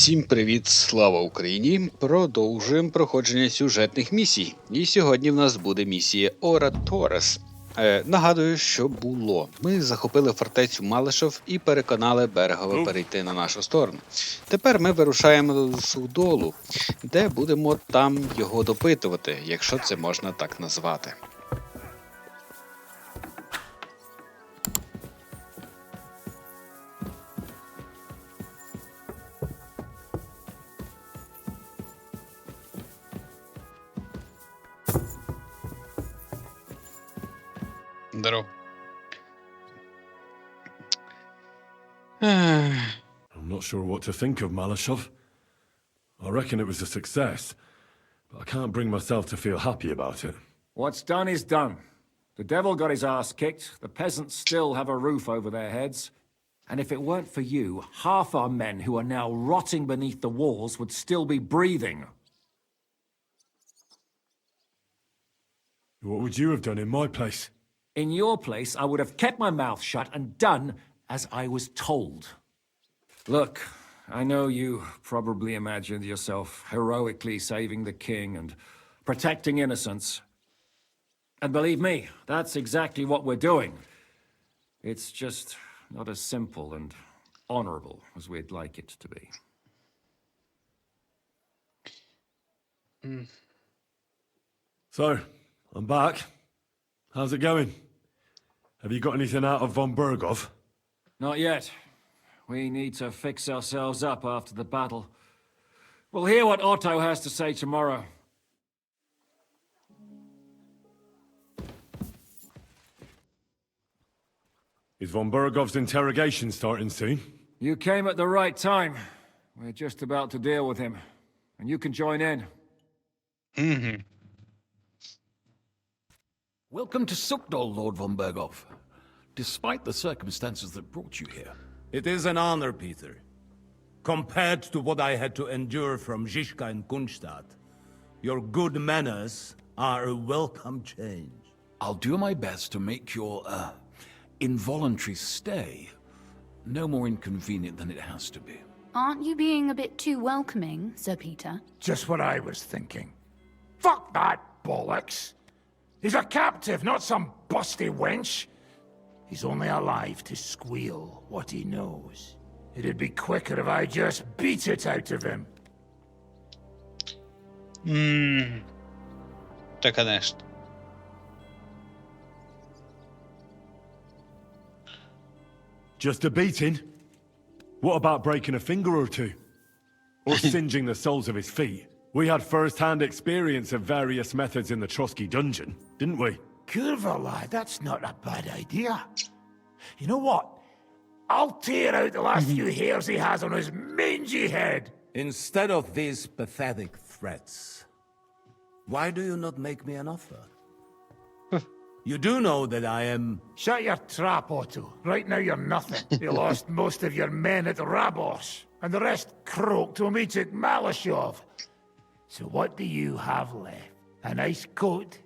Всім привіт, слава Україні! Продовжуємо проходження сюжетних місій. І сьогодні в нас буде місія Oratores. Нагадую, що було. Ми захопили фортецю Малишев і переконали Бергова перейти на нашу сторону. Тепер ми вирушаємо до Судолу, де будемо там його допитувати, якщо це можна так назвати. Здоров. I'm not sure what to think of Malashov. I reckon it was a success, but I can't bring myself to feel happy about it. What's done is done. The devil got his ass kicked, the peasants still have a roof over their heads, and if it weren't for you, half our men who are now rotting beneath the walls would still be breathing. What would you have done in my place? In your place, I would have kept my mouth shut and done as I was told. Look, I know you probably imagined yourself heroically saving the king and protecting innocents. And believe me, that's exactly what we're doing. It's just not as simple and honorable as we'd like it to be. So, I'm back. How's it going? Have you got anything out of von Bergov? Not yet. We need to fix ourselves up after the battle. We'll hear what Otto has to say tomorrow. Is von Bergov's interrogation starting soon? You came at the right time. We're just about to deal with him. And you can join in. Welcome to Sukdal, Lord von Bergov. Despite the circumstances that brought you here. It is an honor, Peter. Compared to what I had to endure from Zizka and Kunstadt, your good manners are a welcome change. I'll do my best to make your, involuntary stay no more inconvenient than it has to be. Aren't you being a bit too welcoming, Sir Peter? Just what I was thinking. Fuck that bollocks! He's a captive, not some busty wench. He's only alive to squeal what he knows. It'd be quicker if I just beat it out of him. Та, конечно. Just a beating? What about breaking a finger or two? Or singeing the soles of his feet? We had first-hand experience of various methods in the Trotsky dungeon, didn't we? Curva, lad, that's not a bad idea. You know what? I'll tear out the last few hairs he has on his mangy head. Instead of these pathetic threats, why do you not make me an offer? You do know that I am... Shut your trap, Otto. Right now you're nothing. You lost most of your men at Rabos, and the rest croaked when we took Malashov. So what do you have left? A nice coat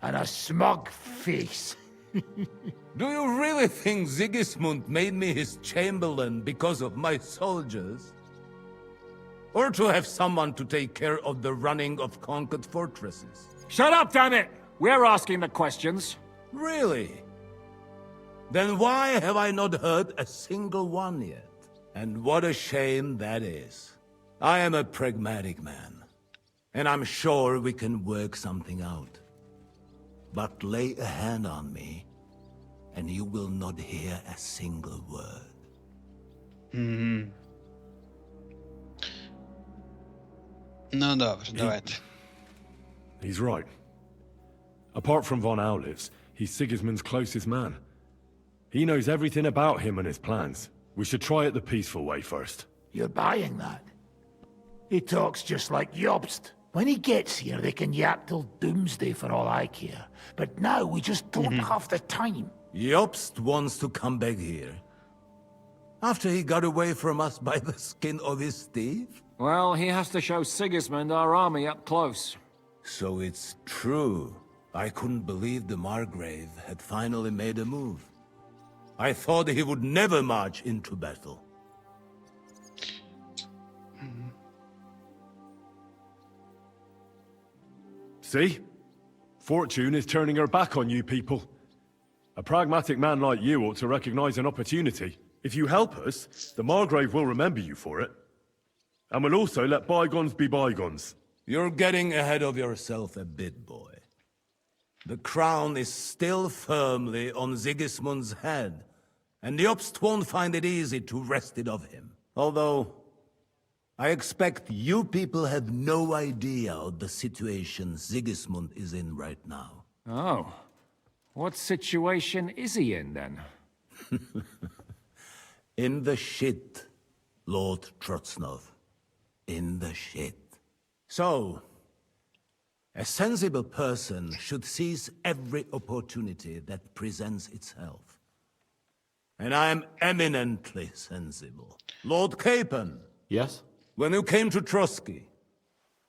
and a smug face. Do you really think Sigismund made me his chamberlain because of my soldiers? Or to have someone to take care of the running of conquered fortresses? Shut up, damn it! We're asking the questions. Really? Then why have I not heard a single one yet? And what a shame that is. I am a pragmatic man, and I'm sure we can work something out. But lay a hand on me, and you will not hear a single word. Ну, добре, давайте. He's right. Apart from von Aulifs, he's Sigismund's closest man. He knows everything about him and his plans. We should try it the peaceful way first. You're buying that? He talks just like Jobst. When he gets here, they can yap till doomsday for all I care. But now we just don't have the time. Jobst wants to come back here. After he got away from us by the skin of his teeth? Well, he has to show Sigismund our army up close. So it's true. I couldn't believe the Margrave had finally made a move. I thought he would never march into battle. See? Fortune is turning her back on you people. A pragmatic man like you ought to recognize an opportunity. If you help us, the Margrave will remember you for it. And will also let bygones be bygones. You're getting ahead of yourself a bit, boy. The crown is still firmly on Sigismund's head, and the Obst won't find it easy to wrest it of him. Although, I expect you people have no idea of the situation Sigismund is in right now. Oh. What situation is he in, then? In the shit, Lord Trotsnov. In the shit. So, a sensible person should seize every opportunity that presents itself. And I am eminently sensible. Lord Capon. Yes? When you came to Trotsky,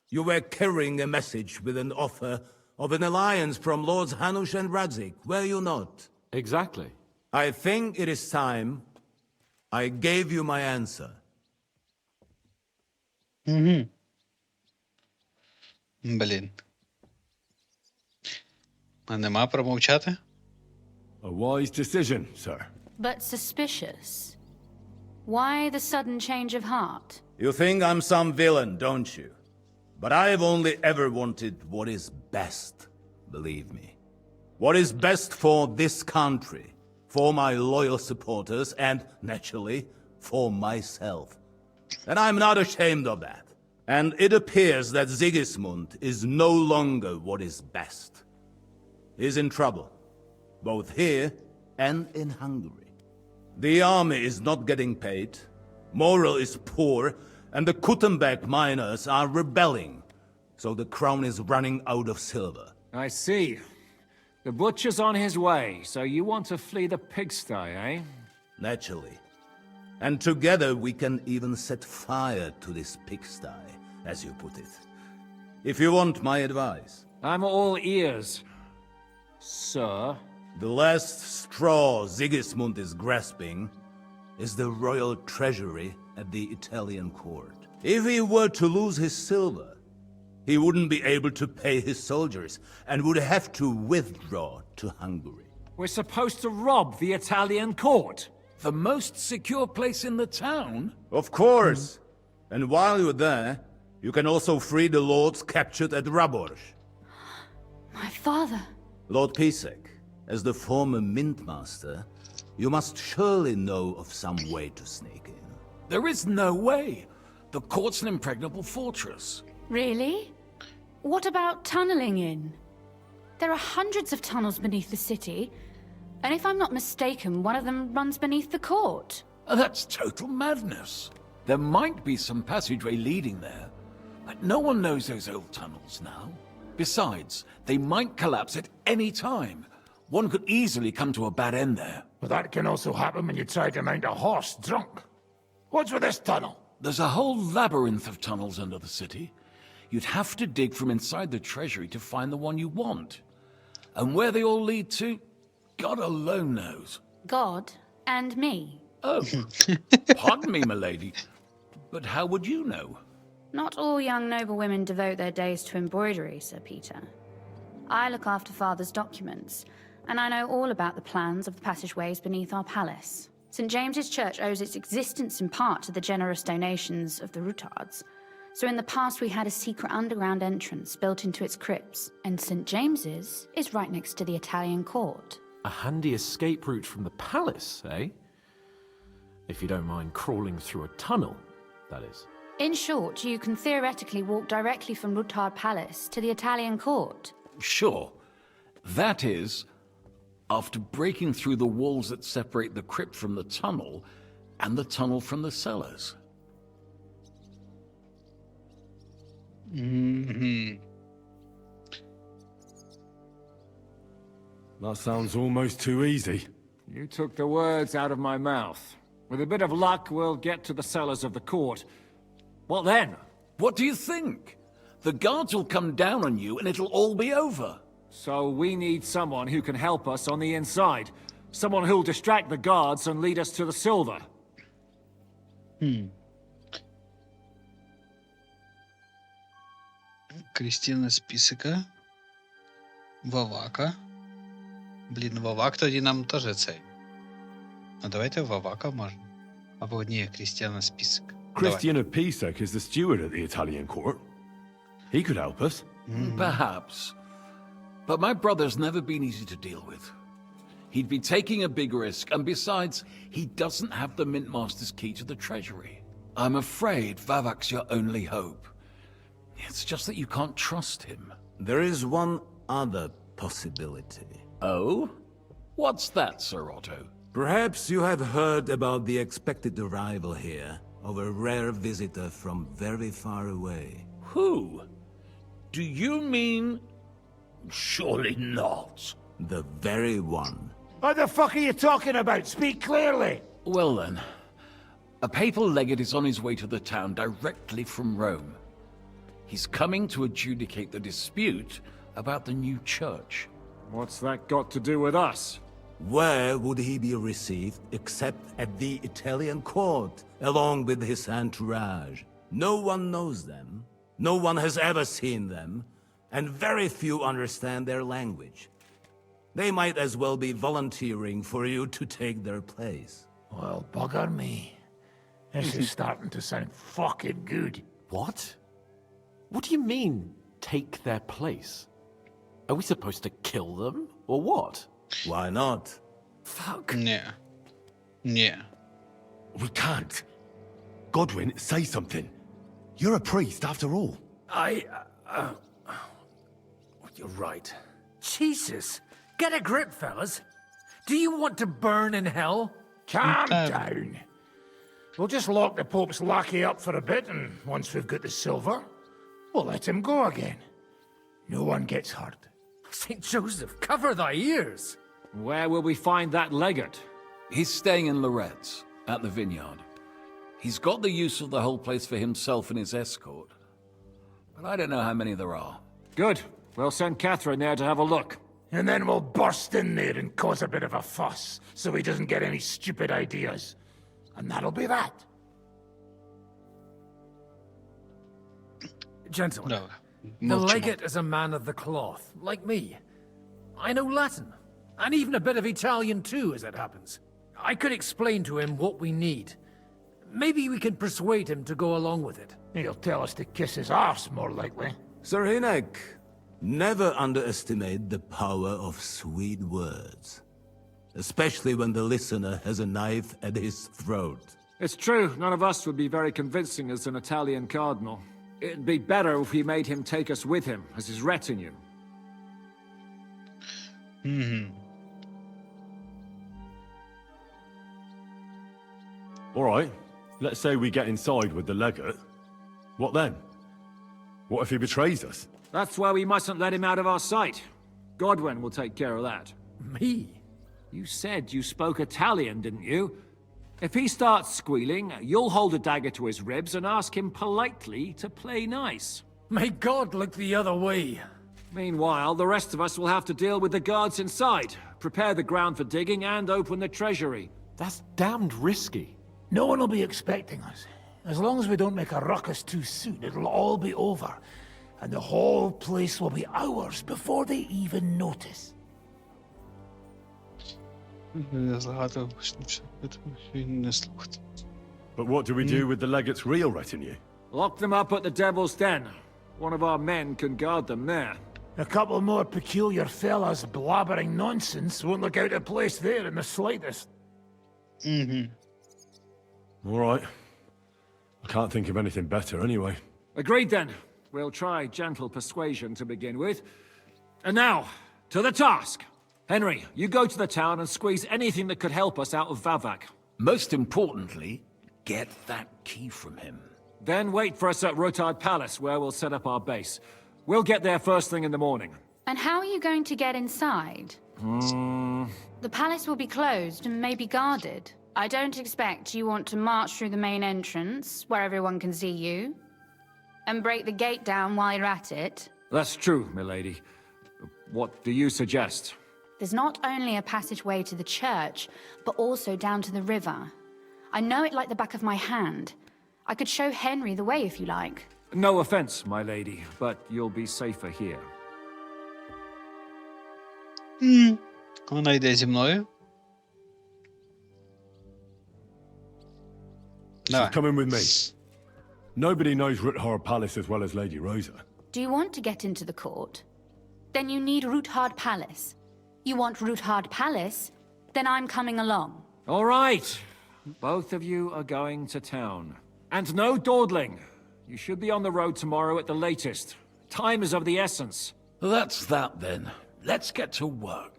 you were carrying a message with an offer of an alliance from Lords Hanush and Radzik, were you not? Exactly. I think it is time I gave you my answer. Блін. А нема промовчати? A wise decision, sir. But suspicious. Why the sudden change of heart? You think I'm some villain, don't you? But I've only ever wanted what is best, believe me. What is best for this country, for my loyal supporters, and, naturally, for myself. And I'm not ashamed of that. And it appears that Sigismund is no longer what is best. He's in trouble, both here and in Hungary. The army is not getting paid, morale is poor, and the Kuttenberg miners are rebelling, so the crown is running out of silver. I see. The butcher's on his way, so you want to flee the pigsty, eh? Naturally. And together we can even set fire to this pigsty, as you put it. If you want my advice. I'm all ears, sir. The last straw Sigismund is grasping is the royal treasury at the Italian court. If he were to lose his silver, he wouldn't be able to pay his soldiers and would have to withdraw to Hungary. We're supposed to rob the Italian court. The most secure place in the town? Of course! And while you're there, you can also free the lords captured at Raborj. My father. Lord Pісek, as the former mintmaster, you must surely know of some way to sneak in. There is no way. The court's an impregnable fortress. Really? What about tunneling in? There are hundreds of tunnels beneath the city, and if I'm not mistaken, one of them runs beneath the court. That's total madness. There might be some passageway leading there, but no one knows those old tunnels now. Besides, they might collapse at any time. One could easily come to a bad end there. But that can also happen when you try to mount a horse drunk. What's with this tunnel? There's a whole labyrinth of tunnels under the city. You'd have to dig from inside the treasury to find the one you want. And where they all lead to, God alone knows. God and me. Oh, pardon me, milady, but how would you know? Not all young noble women devote their days to embroidery, Sir Peter. I look after Father's documents, and I know all about the plans of the passageways beneath our palace. St. James's Church owes its existence in part to the generous donations of the Rutards. So in the past we had a secret underground entrance built into its crypts, and St. James's is right next to the Italian court. A handy escape route from the palace, eh? If you don't mind crawling through a tunnel, that is. In short, you can theoretically walk directly from Rutard Palace to the Italian court. Sure. That is, after breaking through the walls that separate the crypt from the tunnel, and the tunnel from the cellars. That sounds almost too easy. You took the words out of my mouth. With a bit of luck, we'll get to the cellars of the court. What then? What do you think? The guards will come down on you and it'll all be over. So we need someone who can help us on the inside. Someone who'll distract the guards and lead us to the silver. Крістіна з Пісека. Вавака. Блін, Вавак тоді нам теж цей. А давайте Вавака можна. Або ні, Крістіана з Пісека. Christian of Pісек is the steward at the Italian court. He could help us. Perhaps. But my brother's never been easy to deal with. He'd be taking a big risk, and besides, he doesn't have the Mint Master's key to the treasury. I'm afraid Vavak's your only hope. It's just that you can't trust him. There is one other possibility. Oh? What's that, Sir Otto? Perhaps you have heard about the expected arrival here of a rare visitor from very far away. Who? Do you mean... Surely not. The very one. What the fuck are you talking about? Speak clearly! Well then, a papal legate is on his way to the town directly from Rome. He's coming to adjudicate the dispute about the new church. What's that got to do with us? Where would he be received except at the Italian court, along with his entourage? No one knows them, no one has ever seen them, and very few understand their language. They might as well be volunteering for you to take their place. Well, bugger me. This is starting to sound fucking good. What? What do you mean, take their place? Are we supposed to kill them, or what? Why not? Fuck. Ні. Ні. We can't. Godwin, say something. You're a priest, after all. You're right. Jesus! Get a grip, fellas. Do you want to burn in hell? Calm down. We'll just lock the Pope's lackey up for a bit, and once we've got the silver, we'll let him go again. No one gets hurt. St. Joseph, cover thy ears! Where will we find that legate? He's staying in Loretz, at the vineyard. He's got the use of the whole place for himself and his escort. But I don't know how many there are. Good. We'll send Catherine there to have a look. And then we'll burst in there and cause a bit of a fuss, so he doesn't get any stupid ideas. And that'll be that. Gentlemen, Dobra. the Mówcie. legate is a man of the cloth, like me. I know Latin, and even a bit of Italian too, as it happens. I could explain to him what we need. Maybe we can persuade him to go along with it. He'll tell us to kiss his arse, more likely. Sir Hinek, never underestimate the power of sweet words. Especially when the listener has a knife at his throat. It's true, none of us would be very convincing as an Italian cardinal. It'd be better if we made him take us with him, as his retinue. All right. Let's say we get inside with the legate. What then? What if he betrays us? That's why we mustn't let him out of our sight. Godwin will take care of that. Me? You said you spoke Italian, didn't you? If he starts squealing, you'll hold a dagger to his ribs and ask him politely to play nice. May God look the other way. Meanwhile, the rest of us will have to deal with the guards inside, prepare the ground for digging, and open the treasury. That's damned risky. No one will be expecting us. As long as we don't make a ruckus too soon, it'll all be over. And the whole place will be ours before they even notice. But what do we do with the legate's real retinue? Lock them up at the Devil's Den. One of our men can guard them there. A couple more peculiar fellas blabbering nonsense won't look out of place there in the slightest. All right. I can't think of anything better anyway. Agreed then. We'll try gentle persuasion to begin with. And now, to the task! Henry, you go to the town and squeeze anything that could help us out of Vavak. Most importantly, get that key from him. Then wait for us at Rutard Palace, where we'll set up our base. We'll get there first thing in the morning. And how are you going to get inside? The palace will be closed and maybe guarded. I don't expect you want to march through the main entrance, where everyone can see you, and break the gate down while you're at it. That's true, milady. What do you suggest? There's not only a passageway to the church, but also down to the river. I know it like the back of my hand. I could show Henry the way if you like. No offense, my lady, but you'll be safer here. Вона йде зі мною. She's coming with me. Nobody knows Rutard Palace as well as Lady Rosa. Do you want to get into the court? Then you need Rutard Palace. You want Rutard Palace? Then I'm coming along. All right. Both of you are going to town. And no dawdling. You should be on the road tomorrow at the latest. Time is of the essence. That's that then. Let's get to work.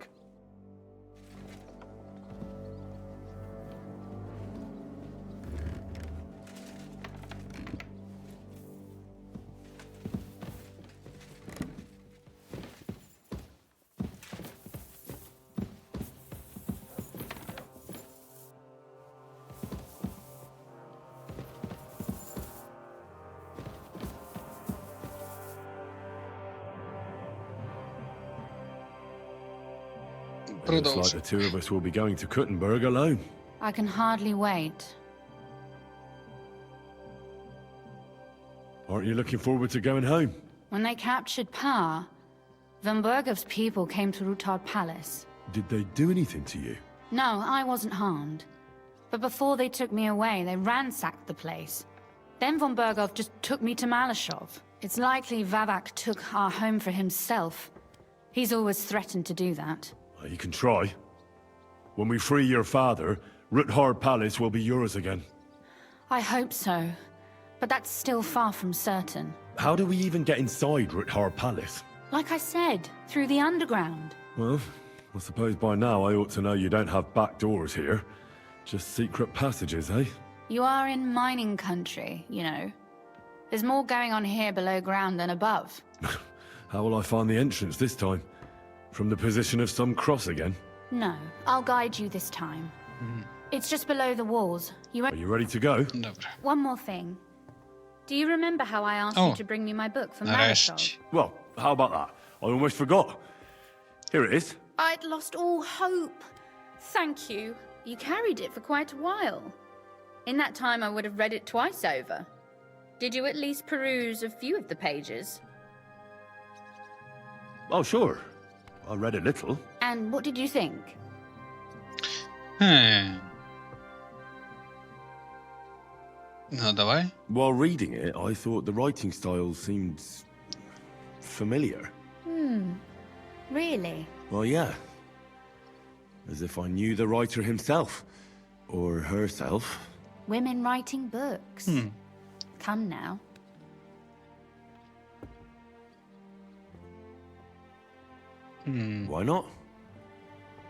Looks like the two of us will be going to Kuttenberg alone. I can hardly wait. Aren't you looking forward to going home? When they captured power, Von Bergov's people came to Rutard Palace. Did they do anything to you? No, I wasn't harmed. But before they took me away, they ransacked the place. Then Von Bergov just took me to Malashov. It's likely Vavak took our home for himself. He's always threatened to do that. Well, you can try. When we free your father, Rutard Palace will be yours again. I hope so. But that's still far from certain. How do we even get inside Rutard Palace? Like I said, through the underground. Well, I suppose by now I ought to know you don't have back doors here. Just secret passages, eh? You are in mining country, you know. There's more going on here below ground than above. How will I find the entrance this time? From the position of some cross again? No, I'll guide you this time. It's just below the walls. You Are you ready to go? Добре. One more thing. Do you remember how I asked you to bring me my book from Malashov? Нарешті. Well, how about that? I almost forgot. Here it is. I'd lost all hope. Thank you. You carried it for quite a while. In that time, I would have read it twice over. Did you at least peruse a few of the pages? Oh, sure. I read a little. And what did you think? Ну, давай. While reading it, I thought the writing style seemed familiar. Really? Well, yeah. As if I knew the writer himself. Or herself. Women writing books. Come now. Why not?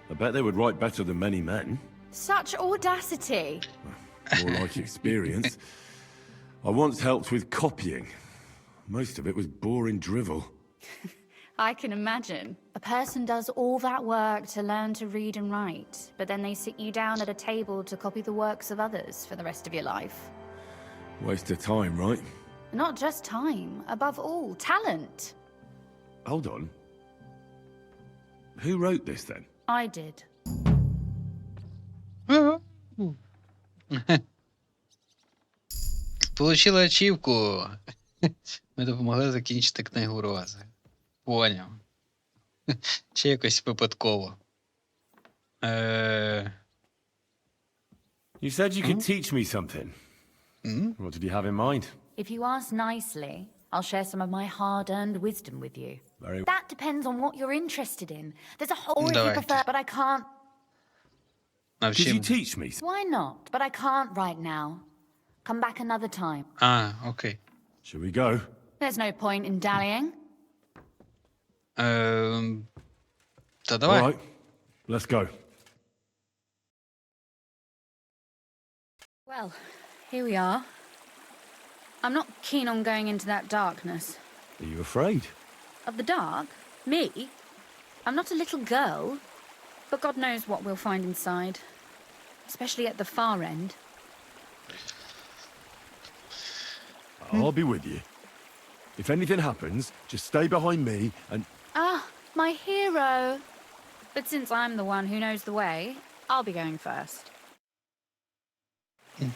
I bet they would write better than many men. Such audacity. More like experience. I once helped with copying. Most of it was boring drivel. I can imagine. A person does all that work to learn to read and write, but then they sit you down at a table to copy the works of others for the rest of your life. Waste of time, right? Not just time, above all, talent. Hold on. Who wrote this then? I did. Получила ачівку. Ми допомогли закінчити книгу Рози. Поняв. Чи якось випадково. You said you could teach me something. What did you have in mind? If you ask nicely, I'll share some of my hard-earned wisdom with you. Very That depends on what you're interested in. There's a whole if you Давайте. prefer, but I can't. Could you Навчим. teach me? Why not? But I can't right now. Come back another time. А, окей. Shall we go? There's no point in dallying. Та давай. All right. Let's go. Well, here we are. I'm not keen on going into that darkness. Are you afraid? Of the dark? Me? I'm not a little girl. But God knows what we'll find inside. Especially at the far end. I'll be with you. If anything happens, just stay behind me and... Ah, my hero. But since I'm the one who knows the way, I'll be going first.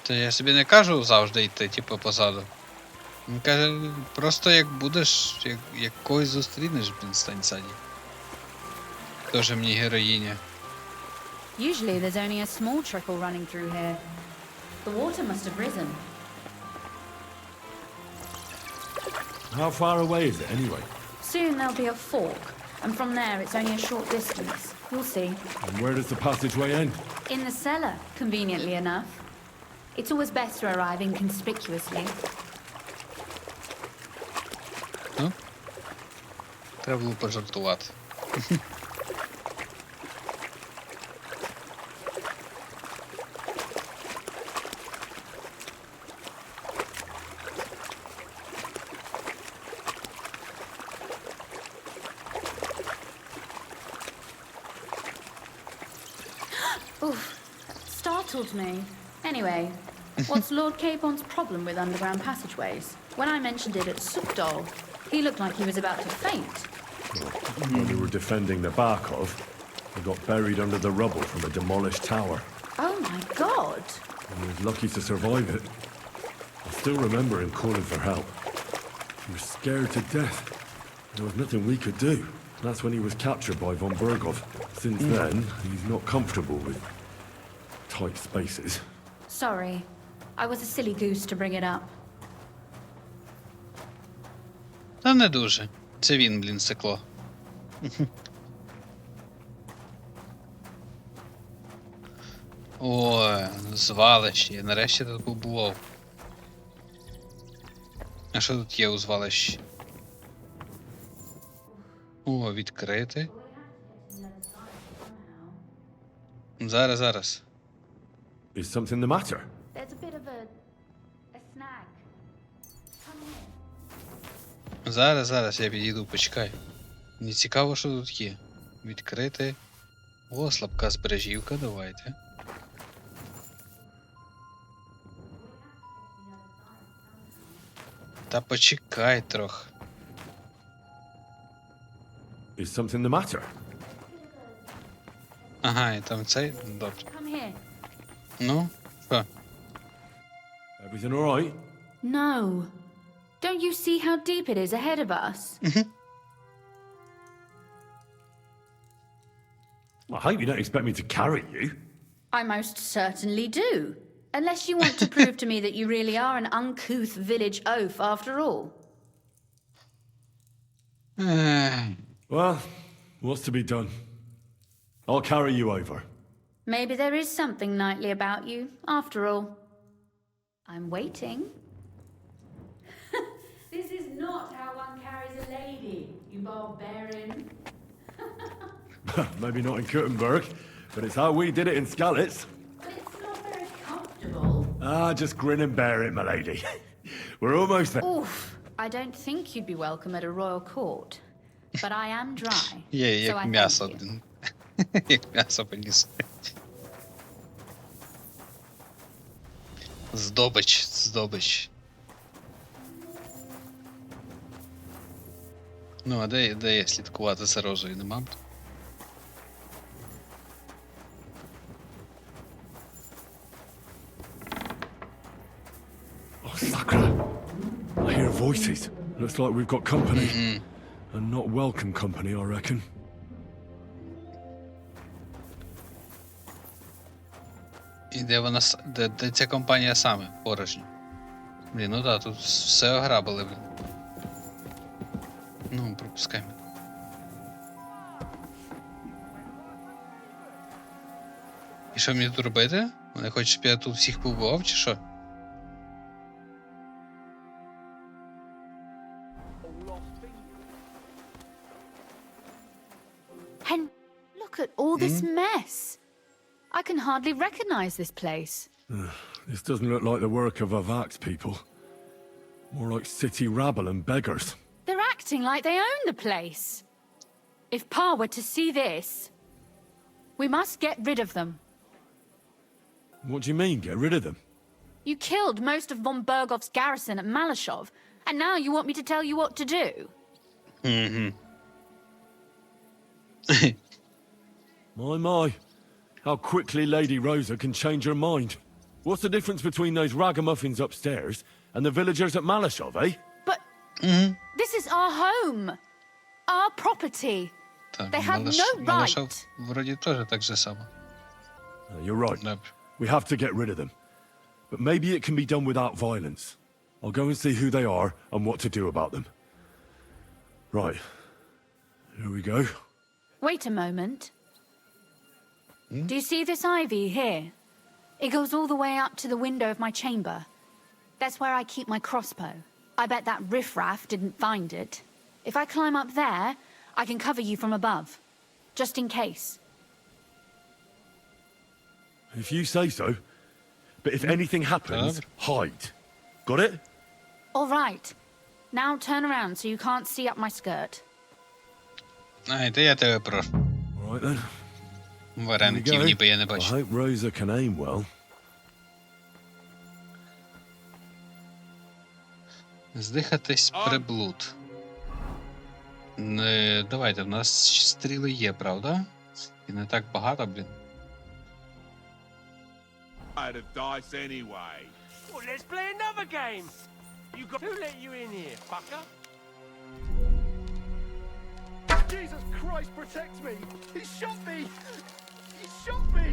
То я собі не кажу завжди йти, типу, позаду. Він каже, просто як будеш, як когось зустрінеш, він стань ззаді. Тоже мені героїня. Usually there's only a small trickle running through here. The water must have risen. How far away is it anyway? Soon there'll be a fork, and from there it's only a short distance. You'll see. And where does the passageway end? In the cellar, conveniently enough. It's always best to arrive inconspicuously. Ну? Треба було пожартувати. Oof, startled me. Anyway, what's Lord Capon's problem with underground passageways? When I mentioned it at Supdol, he looked like he was about to faint. While they were defending the Barkov, they got buried under the rubble from a demolished tower. Oh my god! And he was lucky to survive it. I still remember him calling for help. He was scared to death. There was nothing we could do. That's when he was captured by von Bergov. Since then, he's not comfortable with tight spaces. Sorry, I was a silly goose to bring it up. Та не дуже. Це він, блін, стекло. Ой, звалище. Я нарешті тут побував. А що тут є у звалищі? О, відкрити. Зараз. Is something the matter? There's a bit of a snag. Come here. Зараз, я підійду, почекай. Мені цікаво, що тут є. Відкрити. О, слабка збережівка, давайте. Та почекай трохи. Is something the matter? Ага, і там цей. Добре. Come here. Ну, що? Everything all right? No. Don't you see how deep it is ahead of us? I hope you don't expect me to carry you. I most certainly do. Unless you want to prove to me that you really are an uncouth village oaf after all. Well, what's to be done? I'll carry you over. Maybe there is something knightly about you, after all. I'm waiting. This is not how one carries a lady, you barbarian. Maybe not in Kuttenberg, but it's how we did it in Skalitz. But it's not very comfortable. Just grin and bear it, my lady. We're almost there. Oof, I don't think you'd be welcome at a royal court. But I am dry. Є, so I як thank м'ясо. you. Як м'ясо поніс. Здобич. Ну, а де є слідкувати за Розою, нема? Oh, Sakra. I hear voices. Looks like we've got company. And not welcome company, I reckon. І де вона де ця компанія саме порожня? Блін, ну да, тут все ограбили, блін. Ну, пропускай мене. І що мені тут робити? Вони хочуть, щоб я тут всіх побував, чи що? And look at all this mess. I can hardly recognize this place. This doesn't look like the work of Vavak's people. More like city rabble and beggars. They're acting like they own the place. If Pa were to see this, we must get rid of them. What do you mean, get rid of them? You killed most of von Bergov's garrison at Malashov, and now you want me to tell you what to do? My. How quickly Lady Rosa can change her mind. What's the difference between those ragamuffins upstairs and the villagers at Malashov, eh? But this is our home, our property. Так, They had no Малыша right. вроді теж так же само. You're right. Добре. We have to get rid of them. But maybe it can be done without violence. I'll go and see who they are and what to do about them. Right. Here we go. Wait a moment. Do you see this ivy here? It goes all the way up to the window of my chamber. That's where I keep my crossbow. I bet that riffraff didn't find it. If I climb up there, I can cover you from above. Just in case. If you say so. But if anything happens, hide. Got it? All right. Now turn around so you can't see up my skirt. Ай, та я тебе прошу. All right then. Here we Вареників go. ніби я не I бачу. hope Rosa can aim well. Здихатись приблуд. Не, давайте, в нас ще стріли є, правда? І не так багато, блін. Out of dice anyway. Well, let's play another game. You got who let you in here, fucker? Jesus Christ, protect me! He shot me! He shot me!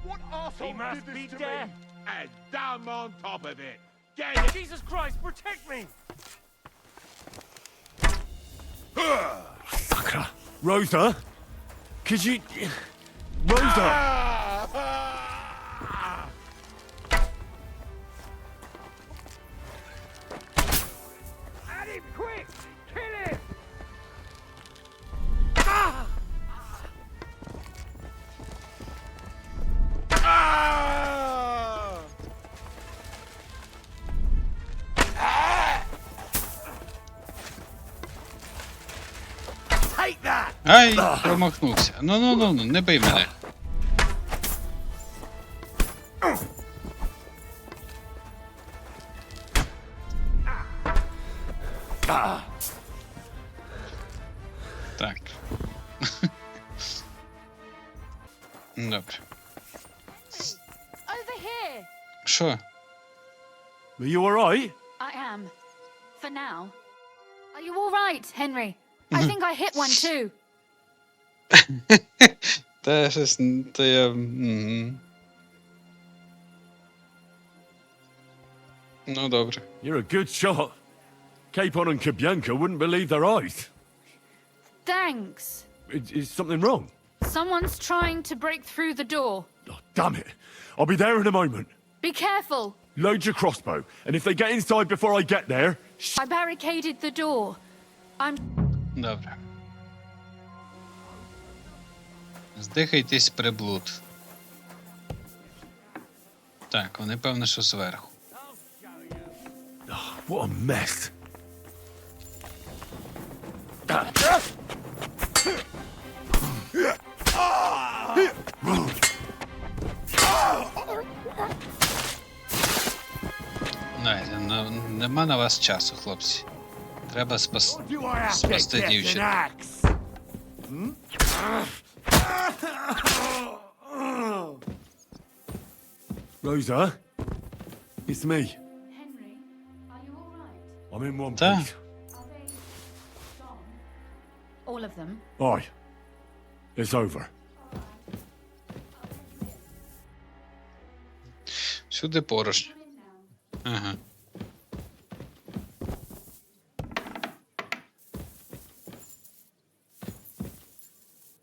What arsehole He must did be this to dead. me? And dumb on top of it. Get it? Jesus Christ, protect me! Fucker. Rosa? Could you... Rosa! At him, quick! Kill him! Take that! Ай, промахнувся. Ну, не бий мене. Так. Добре. Over here! Що? Are you alright? I am. For now. Are you all right, Henry? I think I hit one too. Та щось, то я... Ну, добре. You're a good shot. Capon and Kabianka wouldn't believe their eyes. Thanks. Is something wrong? Someone's trying to break through the door. Oh, damn it. I'll be there in a moment. Be careful. Load your crossbow, and if they get inside before I get there... I barricaded the door. I'm... Добре. Здихайтесь приблуд. Так, вони певно, що зверху. What a mess. Нема на вас часу, хлопці. Треба спасти дівчину. Rosa? It's me. Henry, are you all right? I'm in one Ta. piece. Are they gone? All of them? Aye. It's over. Сюди порожньо. Ага.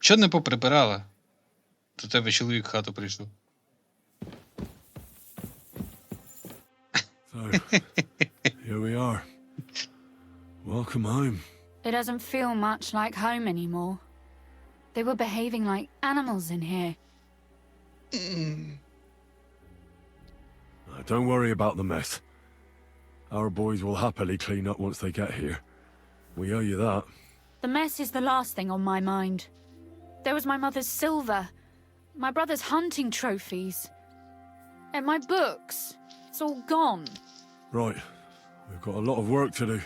Чого не поприбирала? До тебе чоловік в хату прийшов. So, here we are. Welcome home. It doesn't feel much like home anymore. They were behaving like animals in here. Don't worry about the mess. Our boys will happily clean up once they get here. We owe you that. The mess is the last thing on my mind. There was my mother's silver, my brother's hunting trophies, and my books. It's all gone. Right. We've got a lot of work to do.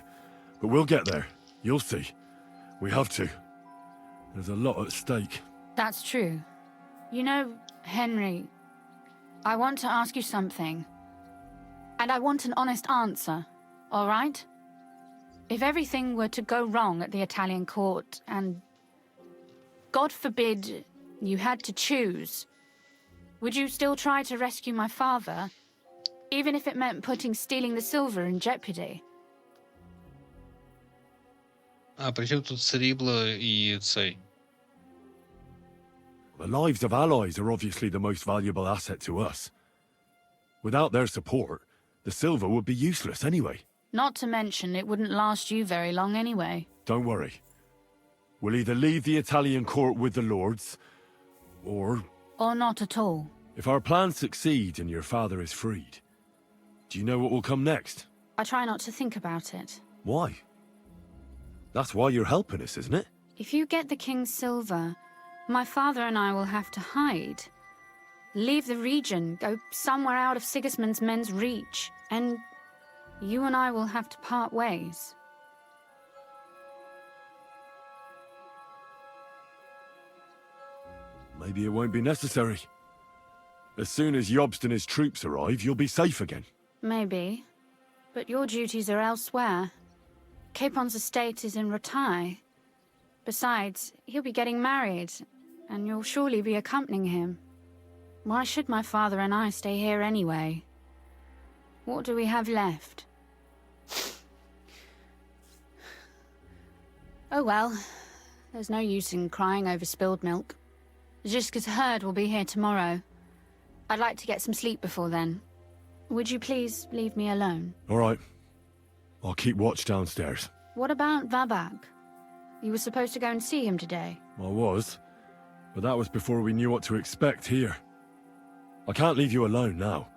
But we'll get there. You'll see. We have to. There's a lot at stake. That's true. You know, Henry, I want to ask you something. And I want an honest answer, all right? If everything were to go wrong at the Italian court, and God forbid you had to choose, would you still try to rescue my father, even if it meant putting stealing the silver in jeopardy? А при чому тут срібло і цей? The lives of allies are obviously the most valuable asset to us. Without their support, the silver would be useless anyway. Not to mention it wouldn't last you very long anyway. Don't worry. We'll either leave the Italian court with the lords, or... Or not at all. If our plans succeed and your father is freed, do you know what will come next? I try not to think about it. Why? That's why you're helping us, isn't it? If you get the king's silver, my father and I will have to hide. Leave the region, go somewhere out of Sigismund's men's reach, and you and I will have to part ways. Maybe it won't be necessary. As soon as Jobst and his troops arrive, you'll be safe again. Maybe, but your duties are elsewhere. Capon's estate is in Rotai. Besides, he'll be getting married, and you'll surely be accompanying him. Why should my father and I stay here anyway? What do we have left? Oh well, there's no use in crying over spilled milk. Zhizka's herd will be here tomorrow. I'd like to get some sleep before then. Would you please leave me alone? All right. I'll keep watch downstairs. What about Vavak? You were supposed to go and see him today. I was, but that was before we knew what to expect here. I can't leave you alone now,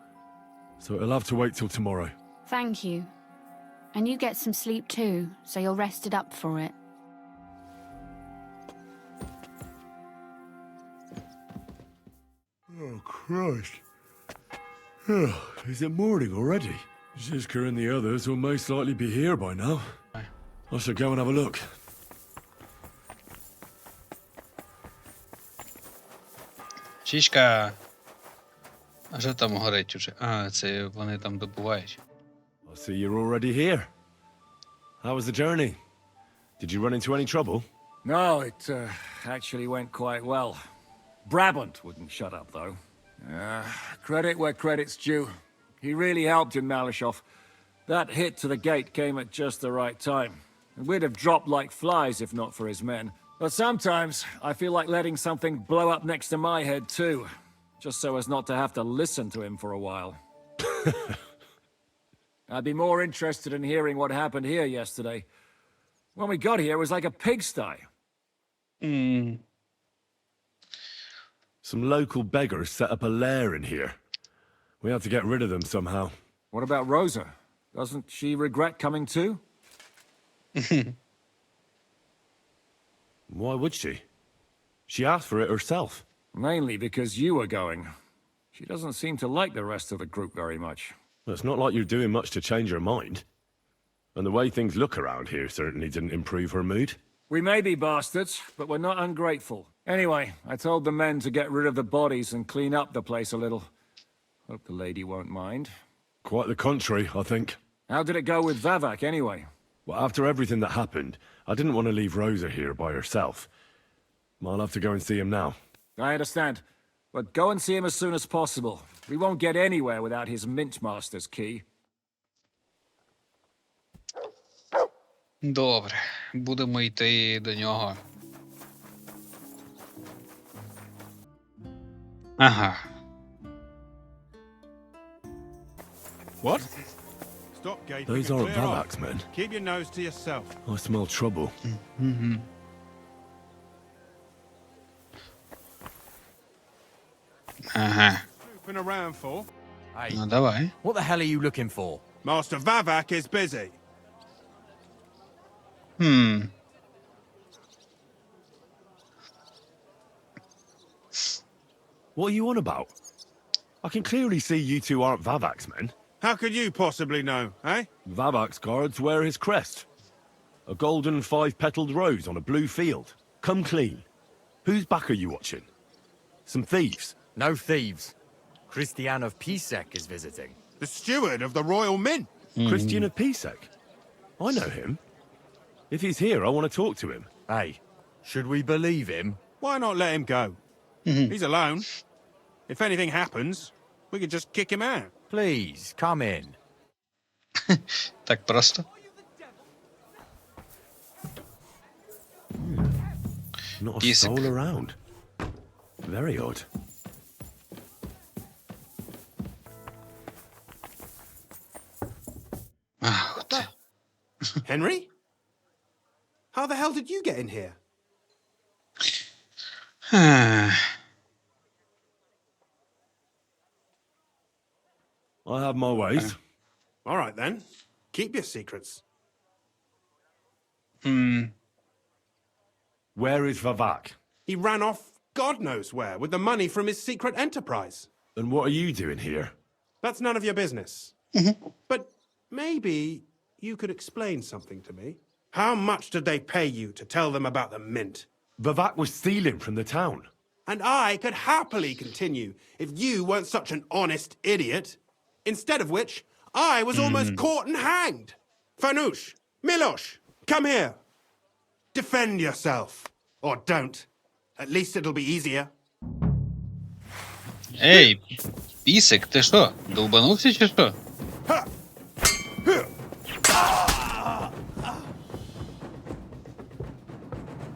so it'll have to wait till tomorrow. Thank you. And you get some sleep too, so you're rested up for it. Oh, Christ. Is it morning already? Zhizka and the others will most likely be here by now. I should go and have a look. Чічка. А що там горить уже? А, це вони там добувають. I see you're already here. How was the journey? Did you run into any trouble? No, it actually went quite well. Brabant wouldn't shut up, though. Credit where credit's due. He really helped in Malishov. That hit to the gate came at just the right time. We'd have dropped like flies if not for his men. But sometimes I feel like letting something blow up next to my head too, just so as not to have to listen to him for a while. I'd be more interested in hearing what happened here yesterday. When we got here, it was like a pigsty. Some local beggars set up a lair in here. We had to get rid of them somehow. What about Rosa? Doesn't she regret coming too? Why would she? She asked for it herself. Mainly because you were going. She doesn't seem to like the rest of the group very much. Well, it's not like you're doing much to change her mind. And the way things look around here certainly didn't improve her mood. We may be bastards, but we're not ungrateful. Anyway, I told the men to get rid of the bodies and clean up the place a little. Hope the lady won't mind. Quite the contrary, I think. How did it go with Vavak, anyway? Well, after everything that happened, I didn't want to leave Rosa here by herself. I'll have to go and see him now. I understand. But go and see him as soon as possible. We won't get anywhere without his Mintmaster's key. Добре, будемо йти до нього. Ага. What? Stop gaping. Those and aren't clear off. Vavak's men. Keep your nose to yourself. I smell trouble. Ага. Snooping around for? Hey, Ну, давай. what the hell are you looking for? Master Vavak is busy. What are you on about? I can clearly see you two aren't Vavak's men. How could you possibly know, eh? Vavak's guards wear his crest. A golden five-petaled rose on a blue field. Come clean. Whose back are you watching? Some thieves? No thieves. Christian of Pісек is visiting. The steward of the Royal Mint. Christian of Pісek? I know him. If he's here, I want to talk to him. Hey, should we believe him Why not let him go? He's alone. If anything happens, we could just kick him out. Please, come in. Так просто. Not a Pісек. soul around. Very odd. Ах, от. Henry? How the hell did you get in here? I have my ways. All right then. Keep your secrets. Where is Vavak? He ran off God knows where with the money from his secret enterprise. And what are you doing here? That's none of your business. But maybe you could explain something to me. How much did they pay you to tell them about the mint? Vavak was stealing from the town. And I could happily continue if you weren't such an honest idiot. Instead of which, I was almost caught and hanged. Fanush, Milosh, come here. Defend yourself. Or don't. At least it'll be easier. Ей, Пісек, ти що, долбанувся чи що?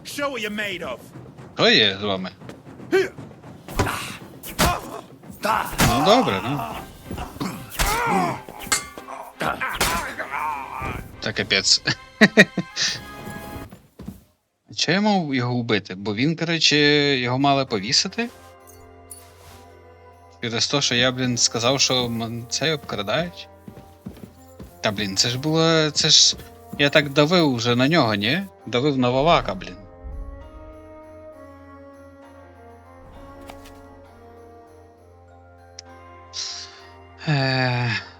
Show what you're made of. Що є з вами? Ну добре, ну. Та капець. Чого я мав його вбити? Бо він, коротше, його мали повісити? Через те, що я, блін, сказав, що цей обкрадають? Та, блін, це ж було... Це ж... Я так давив вже на нього, ні? Давив на Вавака, блін.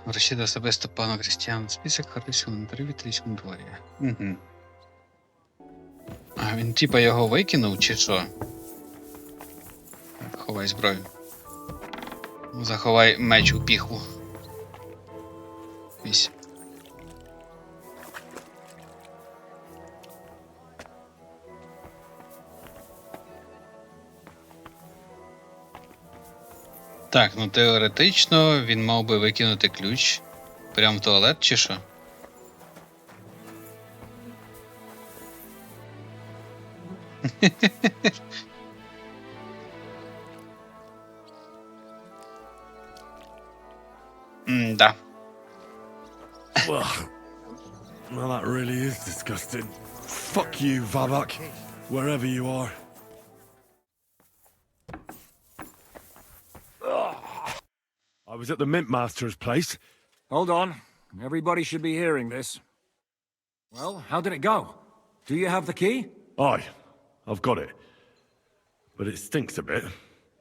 Врачі до особисто пану Крістіану список харчів на в італійському дворі. Угу. А він типа його викинув, чи що? Так, ховай зброю. Заховай меч у піхву. Вісь. Так, ну теоретично він мав би викинути ключ прямо в туалет, чи що? Да. Well, that really is disgusting. Fuck you, Vavak, wherever you are. I was at the Mint Master's place. Hold on. Everybody should be hearing this. Well, how did it go? Do you have the key? Aye, I've got it. But it stinks a bit.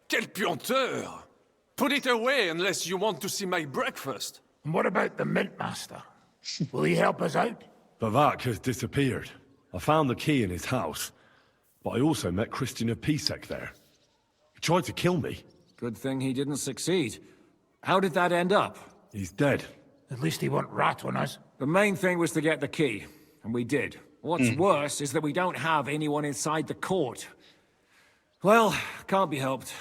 Quel puanteur! Put it away unless you want to see my breakfast. And what about the Mint Master? Will he help us out? Vavak has disappeared. I found the key in his house. But I also met Christian of Pісек there. He tried to kill me. Good thing he didn't succeed. How did that end up? He's dead. At least he won't rat on us. The main thing was to get the key, and we did. What's worse is that we don't have anyone inside the court. Well, can't be helped.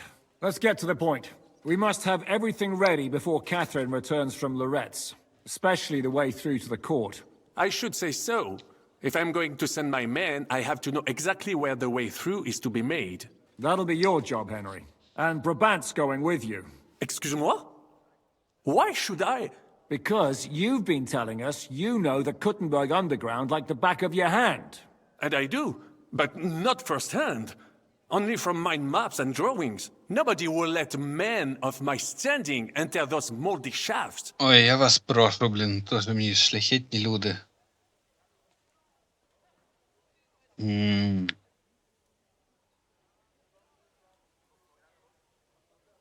Let's get to the point. We must have everything ready before Catherine returns from Lorc's, especially the way through to the court. I should say so. If I'm going to send my men, I have to know exactly where the way through is to be made. That'll be your job, Henry. And Brabant's going with you. Excuse-moi? Why should I? Because you've been telling us you know the Kuttenberg underground like the back of your hand. And I do, but not firsthand. Only from mind maps and drawings. Nobody will let men of my standing enter those moldy shafts. Ой, я вас прошу, блін, то ж мені шляхетні люди.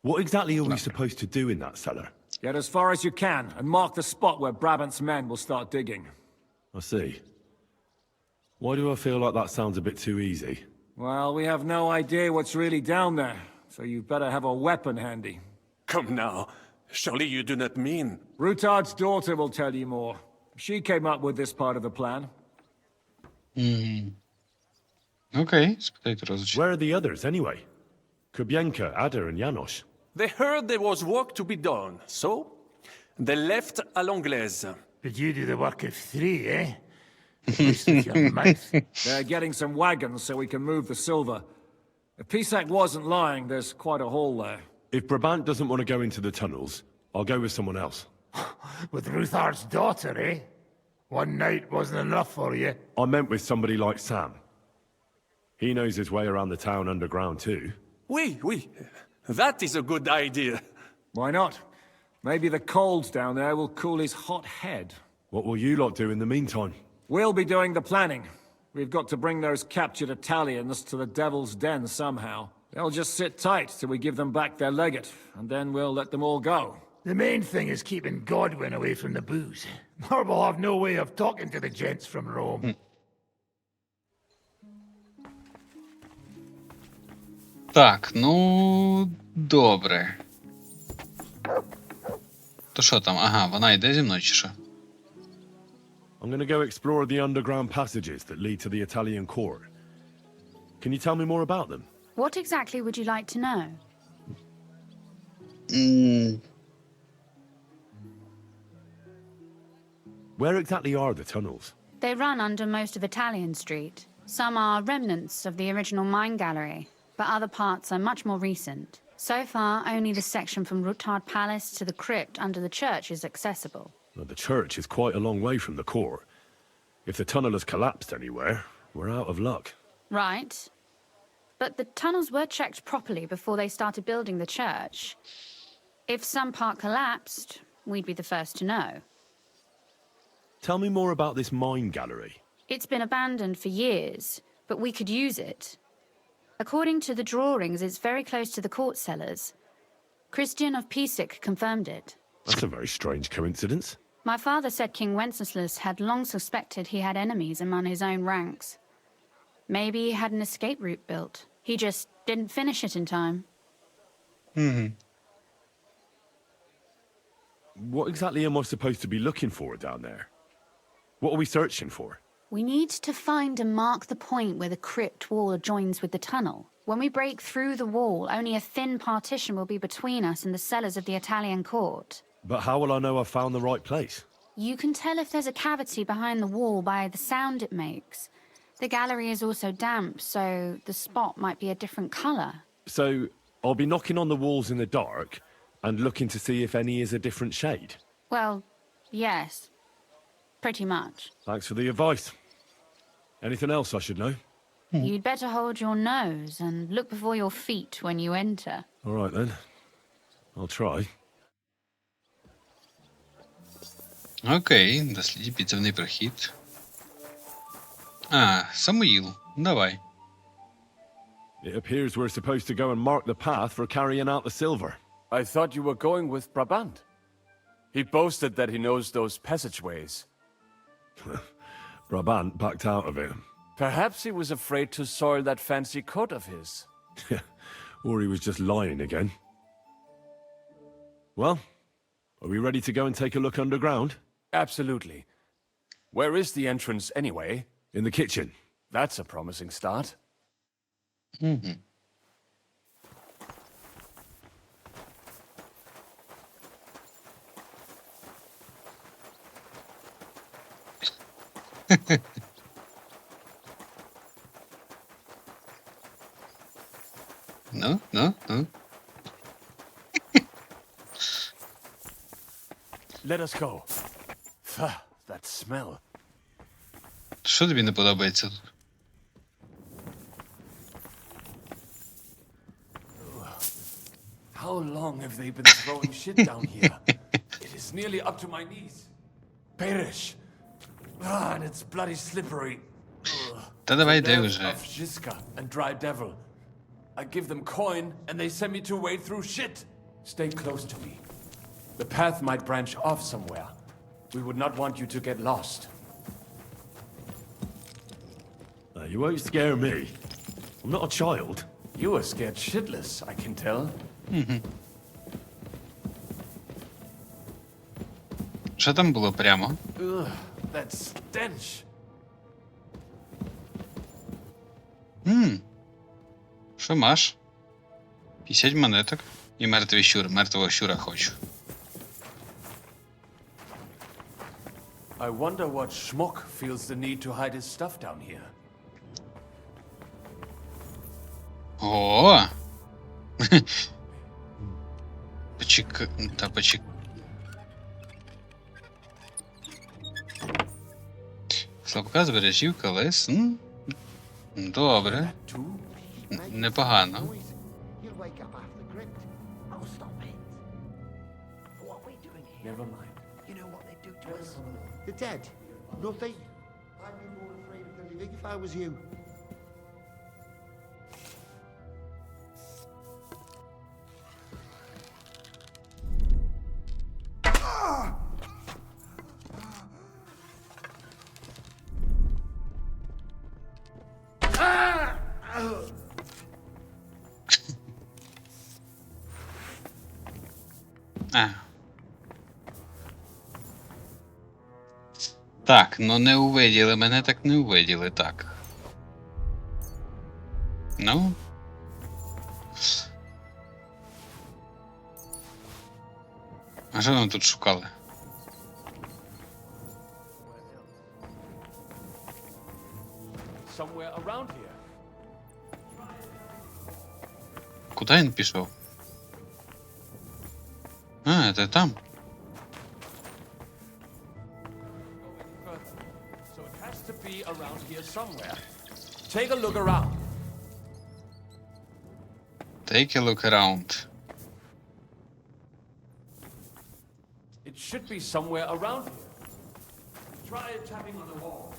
What exactly are we supposed to do in that cellar? Get as far as you can, and mark the spot where Brabant's men will start digging. I see. Why do I feel like that sounds a bit too easy? Well, we have no idea what's really down there, so you better have a weapon handy. Come now. Surely you do not mean... Rutard's daughter will tell you more. She came up with this part of the plan. Окей, спитайте Розу. Where are the others, anyway? Kubienka, Ada, and Janos. They heard there was work to be done, so they left à l'anglaise. But you do the work of 3, eh? At least with your mouth. They're getting some wagons so we can move the silver. If Pісек wasn't lying, there's quite a hole there. If Brabant doesn't want to go into the tunnels, I'll go with someone else. With Rutard's daughter, eh? One night wasn't enough for you. I meant with somebody like Sam. He knows his way around the town underground too. Oui. That is a good idea. Why not? Maybe the cold down there will cool his hot head. What will you lot do in the meantime? We'll be doing the planning. We've got to bring those captured Italians to the Devil's Den somehow. They'll just sit tight till we give them back their legate, and then we'll let them all go. The main thing is keeping Godwin away from the booze. Or we'll have no way of talking to the gents from Rome. Так, ну, добре. То що там? Ага, вона йде зі мною чи що? I'm going to go explore the underground passages that lead to the Italian court. Can you tell me more about them? What exactly would you like to know? Where exactly are the tunnels? They run under most of Italian Street. Some are remnants of the original mine gallery, but other parts are much more recent. So far, only the section from Rutard Palace to the crypt under the church is accessible. Well, the church is quite a long way from the court. If the tunnel has collapsed anywhere, we're out of luck. Right. But the tunnels were checked properly before they started building the church. If some part collapsed, we'd be the first to know. Tell me more about this mine gallery. It's been abandoned for years, but we could use it. According to the drawings, it's very close to the court cellars. Christian of Pісек confirmed it. That's a very strange coincidence. My father said King Wenceslas had long suspected he had enemies among his own ranks. Maybe he had an escape route built. He just didn't finish it in time. What exactly am I supposed to be looking for down there? What are we searching for? We need to find and mark the point where the crypt wall joins with the tunnel. When we break through the wall, only a thin partition will be between us and the cellars of the Italian court. But how will I know I've found the right place? You can tell if there's a cavity behind the wall by the sound it makes. The gallery is also damp, so the spot might be a different color. So, I'll be knocking on the walls in the dark and looking to see if any is a different shade. Well, yes. Pretty much. Thanks for the advice. Anything else I should know? You'd better hold your nose and look before your feet when you enter. All right then. I'll try. Окей, досліді підземний прохід. Самуїл, давай. It appears we're supposed to go and mark the path for carrying out the silver. I thought you were going with Brabant. He boasted that he knows those passageways. Brabant backed out of it. Perhaps he was afraid to soil that fancy coat of his. Or he was just lying again. Well, are we ready to go and take a look underground? Absolutely. Where is the entrance anyway? In the kitchen. That's a promising start. Ну. Let us go. That smell. Що тобі не подобається тут? How long have they been throwing shit down here? It is nearly up to my knees. Perish. And it's bloody slippery. Та давай йди Nerves вже. of Жижко and Dry Devil. I give them coin and they send me to wade through shit. Stay close to me. The path might branch off somewhere. We would not want you to get lost. You won't scare me. I'm not a child. You are scared shitless, I can tell. Що там було прямо? Ugh, that stench. Що маш? 50 монеток. І мертвий щур. Мертвого щура хочу. I wonder what schmuck feels the need to hide his stuff down here. О! Почек. Слабка збережівка, лес. Добре. Непогано. Never mind. You know what they'd do to us? The dead. Nothing. I'd be more afraid of the living if I was you. Так, ну не увиділи, мене так не увиділи, так. Ну. А що нам тут шукали? Somewhere around here. Куди він пішов? А, це там. So it has to be around here somewhere. Take a look around. Take a look around. It should be somewhere around here. Try tapping on the wall.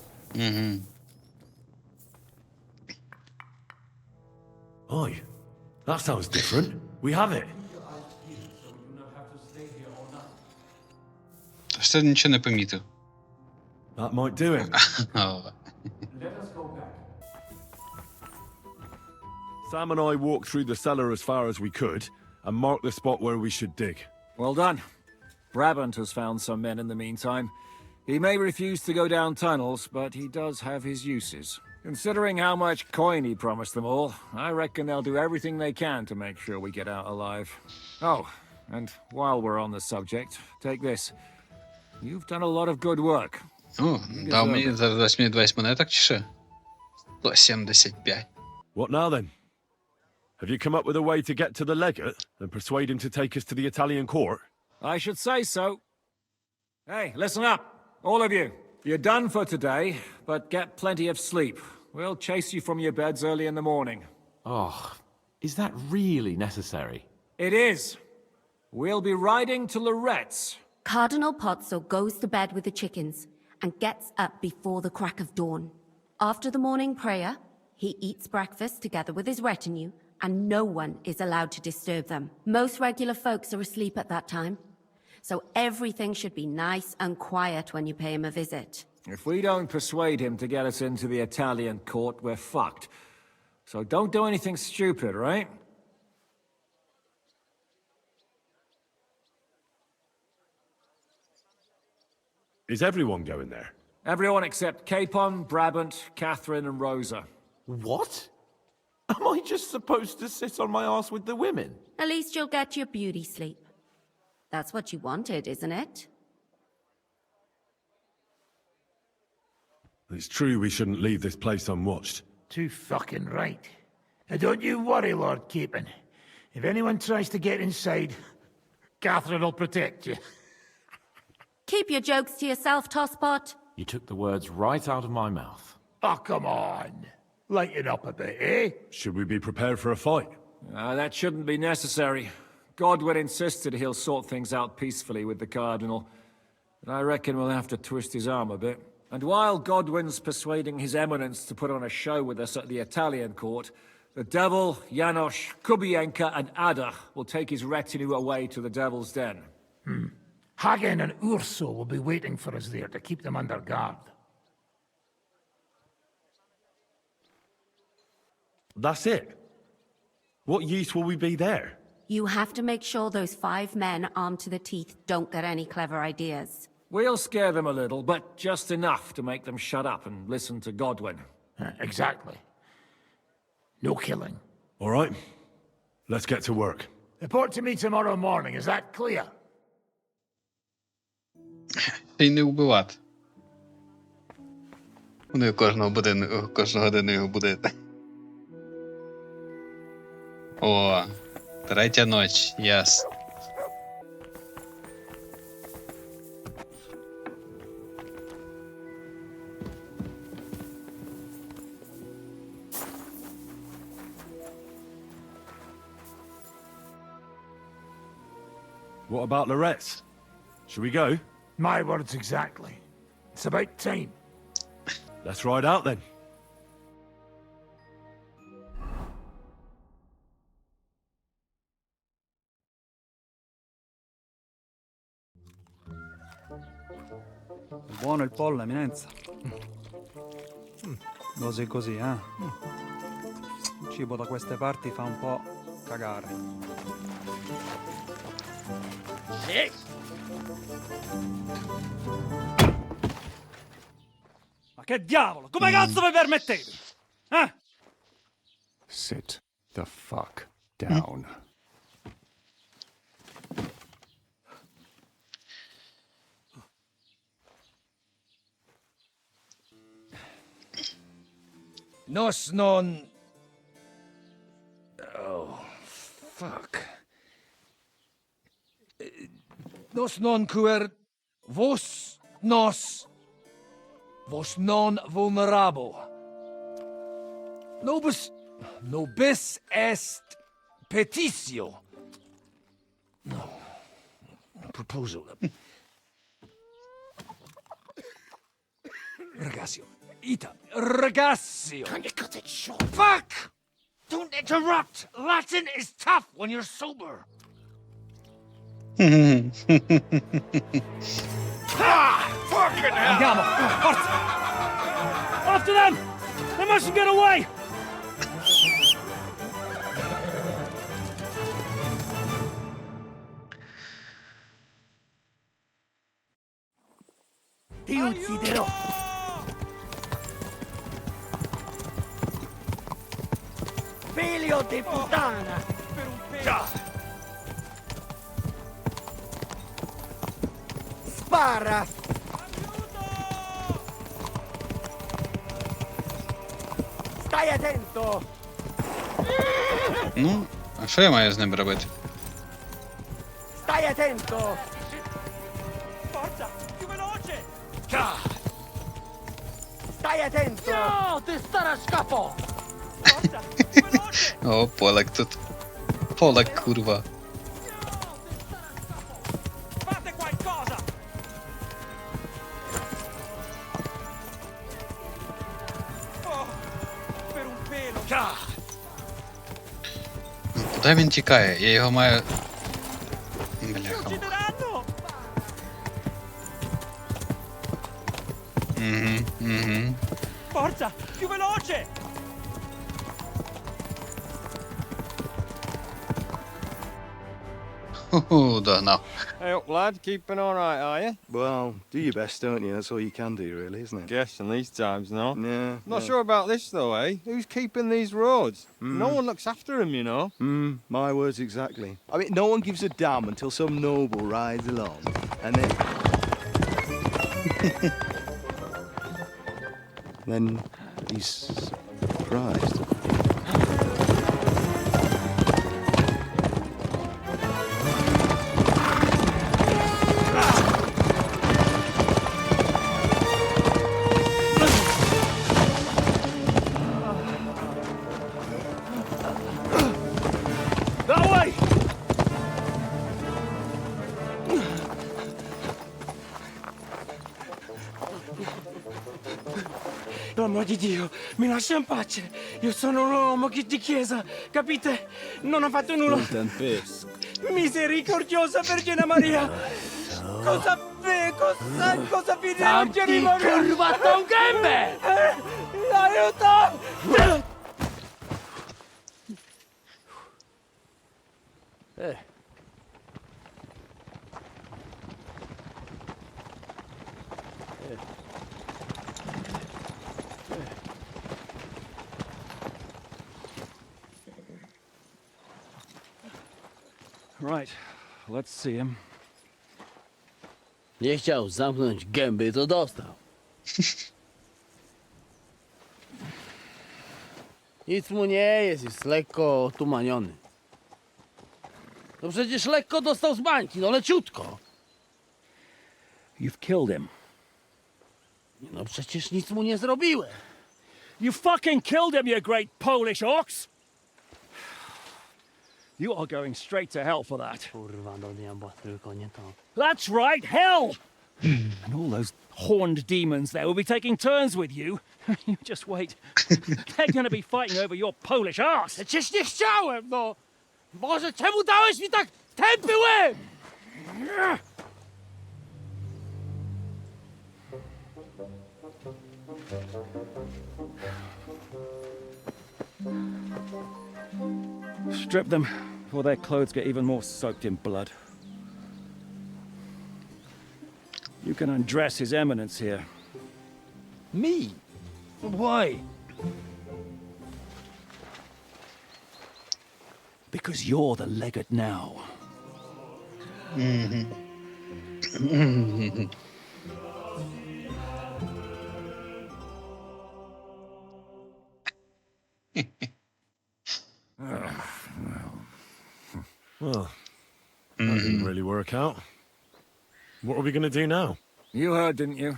Oi, that sounds different. We have it. Та ж це нічого не помітив. That might do it. Let us go back. Sam and I walked through the cellar as far as we could and marked the spot where we should dig. Well done. Brabant has found some men in the meantime. He may refuse to go down tunnels, but he does have his uses. Considering how much coin he promised them all, I reckon they'll do everything they can to make sure we get out alive. Oh, and while we're on the subject, take this. You've done a lot of good work. О, дав мені, дасть мені 20 монеток чи що? 175. What now then? Have you come up with a way to get to the legate and persuade him to take us to the Italian court? I should say so. Hey, listen up, all of you. You're done for today, but get plenty of sleep. We'll chase you from your beds early in the morning. Oh, is that really necessary? It is. We'll be riding to Loretz. Cardinal Pozzo goes to bed with the chickens and gets up before the crack of dawn. After the morning prayer, he eats breakfast together with his retinue, and no one is allowed to disturb them. Most regular folks are asleep at that time, so everything should be nice and quiet when you pay him a visit. If we don't persuade him to get us into the Italian court, we're fucked. So don't do anything stupid, right? Is everyone going there? Everyone except Capon, Brabant, Catherine, and Rosa. What? Am I just supposed to sit on my ass with the women? At least you'll get your beauty sleep. That's what you wanted, isn't it? It's true we shouldn't leave this place unwatched. Too fucking right. Now don't you worry, Lord Capon. If anyone tries to get inside, Catherine will protect you. Keep your jokes to yourself, Tosspot. You took the words right out of my mouth. Oh, come on. Lighten up a bit, eh? Should we be prepared for a fight? That shouldn't be necessary. Godwin insisted he'll sort things out peacefully with the Cardinal. But I reckon we'll have to twist his arm a bit. And while Godwin's persuading His Eminence to put on a show with us at the Italian court, the Devil, Janosch, Kubienka, and Ada will take his retinue away to the Devil's Den. Hagen and Urso will be waiting for us there to keep them under guard. That's it? What use will we be there? You have to make sure those 5 men armed to the teeth don't get any clever ideas. We'll scare them a little, but just enough to make them shut up and listen to Godwin. Exactly. No killing. All right. Let's get to work. Report to me tomorrow morning, is that clear? Ти не вбивати. Вони кожного годину його будете. О, 3-я ніч, яс. What about Lorette? Should we go? My words exactly. It's about time. Let's ride out then. Buono il pollo, eminenza. Così così, eh? Il cibo da queste parti fa un po' cagare. Ma che diavolo? Come cazzo vi permettete? Eh? Sit the fuck down. Nos non... Oh, fuck. Nos non quer... Vos nos... Vos non vulnerabo. Nobis est petitio. No. Proposal. Ragazio. Ragazio. Can you cut it short? Fuck! Don't interrupt! Latin is tough when you're sober. Fucking hell! Andiamo! Forza! After them! They mustn't get away! Ti ucciderò! Figlio di puttana! Spara! Stai attento! Ну, а що я маю з ним робити? Stai attento! Forza, più veloce! Stai attento! No, ti stare a scapo! О, Полек тут. Полек, курва. Fate qualcosa! Oh, per un pelo! Куди він тікає? Я його маю... Бляха. Угу. Forza, più veloce! Ху-ху, догнав. Hey up, lad. Keeping all right, are you? Well, do your best, don't you? That's all you can do, really, isn't it? Guess in these times, no? Yeah. Not sure about this, though, eh? Who's keeping these roads? No one looks after them, you know. My words exactly. I mean, no one gives a damn until some noble rides along, and then... then he's surprised. Per amor di Dio, mi lascia in pace. Io sono un uomo di chiesa, capite? Non ho fatto nulla. Misericordiosa Vergine Maria. Cosa vi devo di Maria? Curvato un gambe! Aiuto! Right, let's see him. Nie chciał zamknąć gęby, to dostał. Nic mu nie jest lekko otumaniony. No przecież lekko dostał z bańki, no leciutko. You've killed him. No przecież nic mu nie zrobiłem. You fucking killed him, you great Polish ox! You are going straight to hell for that. Kurwa, do diabła, tylko nie to. That's right, hell! And all those horned demons there will be taking turns with you. You just wait. They're gonna be fighting over your Polish arse. Przecież nie chciałem, no! Boże, czemu dałeś mi tak tępy łeb? Strip them before their clothes get even more soaked in blood. You can undress His Eminence here. Me? Why? Because you're the legate now. Well, that didn't really work out. What are we going to do now? You heard, didn't you?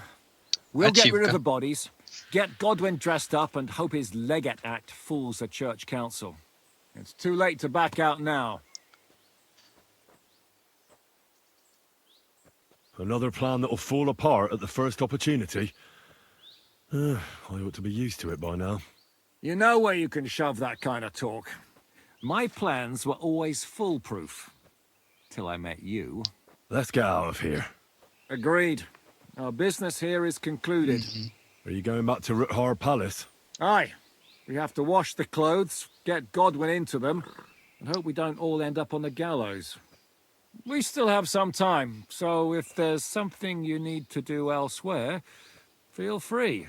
We'll get rid of the bodies, get Godwin dressed up, and hope his legate act fools the church council. It's too late to back out now. Another plan that'll fall apart at the first opportunity? I ought to be used to it by now. You know where you can shove that kind of talk. My plans were always foolproof. Till I met you. Let's get out of here. Agreed. Our business here is concluded. Are you going back to Rutard Palace? Aye. We have to wash the clothes, get Godwin into them, and hope we don't all end up on the gallows. We still have some time, so if there's something you need to do elsewhere, feel free.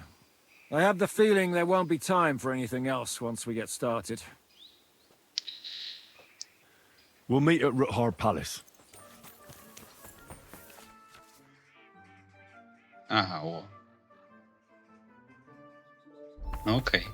I have the feeling there won't be time for anything else once we get started. We'll meet at Rutard Palace. Ага, о. Окей.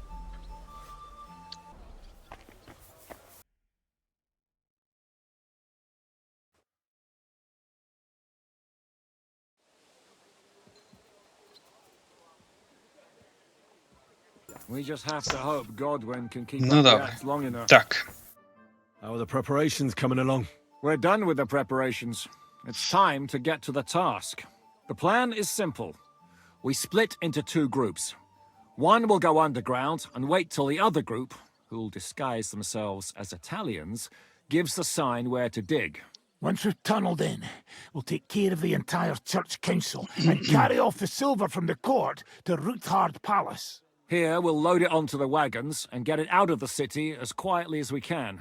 We just have to hope Godwin can keep Ну up the добре. act long enough. Так. How are the preparations coming along? We're done with the preparations. It's time to get to the task. The plan is simple. We split into two groups. One will go underground and wait till the other group, who'll disguise themselves as Italians, gives the sign where to dig. Once we've tunneled in, we'll take care of the entire church council and carry off the silver from the court to Rutard Palace. Here, we'll load it onto the wagons and get it out of the city as quietly as we can.